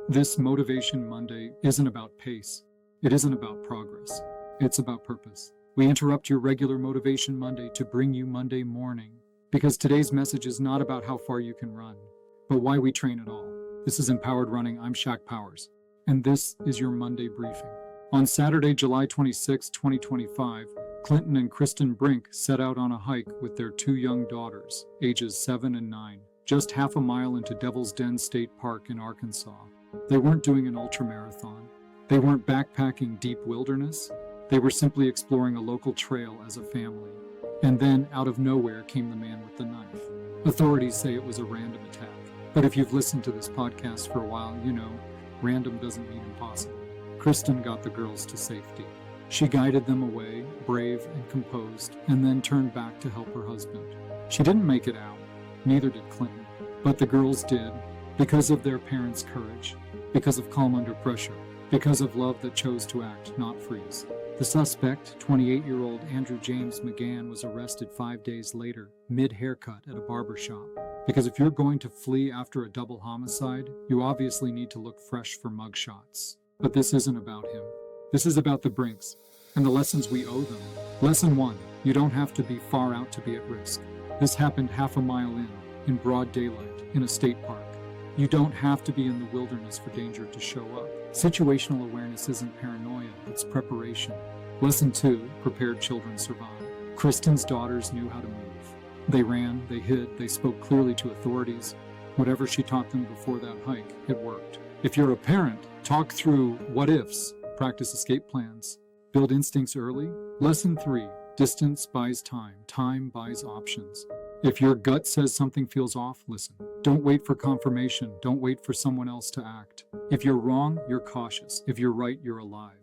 This Motivation Monday isn't about pace. It isn't about progress. It's about purpose. We interrupt your regular Motivation Monday to bring you Monday morning, because today's message is not about how far you can run, but why we train at all. This is Empowered Running. I'm Shak, and this is your Monday briefing. On Saturday, July 26, 2025, Clinton and Cristen Brink set out on a hike with their two young daughters, ages 7 and 9, just half a mile into Devil's Den State Park in Arkansas. They weren't doing an ultramarathon. They weren't backpacking deep wilderness. They were simply exploring a local trail as a family. And then, out of nowhere, came the man with the knife. Authorities say it was a random attack. But if you've listened to this podcast for a while, you know, random doesn't mean impossible. Cristen got the girls to safety. She guided them away, brave and composed, and then turned back to help her husband. She didn't make it out. Neither did Clinton. But the girls did, because of their parents' courage, because of calm under pressure, because of love that chose to act, not freeze. The suspect, 28-year-old Andrew James McGann, was arrested 5 days later, mid-haircut at a barber shop. Because if you're going to flee after a double homicide, you obviously need to look fresh for mugshots. But this isn't about him. This is about the Brinks and the lessons we owe them. Lesson 1, you don't have to be far out to be at risk. This happened half a mile in broad daylight, in a state park. You don't have to be in the wilderness for danger to show up. Situational awareness isn't paranoia, it's preparation. Lesson 2, prepared children survive. Kristen's daughters knew how to move. They ran, they hid, they spoke clearly to authorities. Whatever she taught them before that hike, it worked. If you're a parent, talk through what ifs, practice escape plans, build instincts early. Lesson 3, distance buys time, time buys options. If your gut says something feels off, listen. Don't wait for confirmation. Don't wait for someone else to act. If you're wrong, you're cautious. If you're right, you're alive.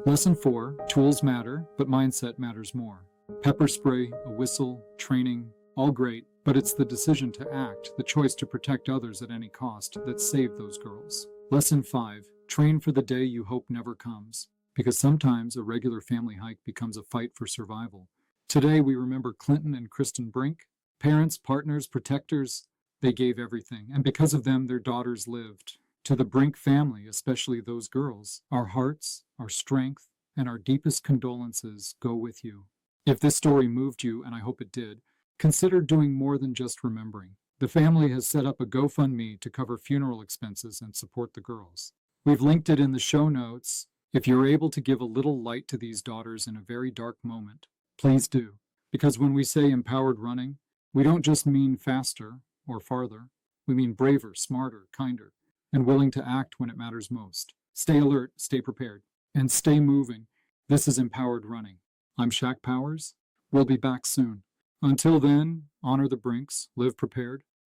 Lesson 4, tools matter, but mindset matters more. Pepper spray, a whistle, training, all great, but it's the decision to act, the choice to protect others at any cost, that saved those girls. Lesson 5, train for the day you hope never comes, because sometimes a regular family hike becomes a fight for survival. Today we remember Clinton and Cristen Brink. Parents, partners, protectors, they gave everything, and because of them, their daughters lived. To the Brink family, especially those girls, our hearts, our strength, and our deepest condolences go with you. If this story moved you, and I hope it did, consider doing more than just remembering. The family has set up a GoFundMe to cover funeral expenses and support the girls. We've linked it in the show notes. If you're able to give a little light to these daughters in a very dark moment, please do. Because when we say empowered running, we don't just mean faster or farther. We mean braver, smarter, kinder, and willing to act when it matters most. Stay alert, stay prepared, and stay moving. This is Empowered Running. I'm Shak. We'll be back soon. Until then, honor the Brinks, live prepared,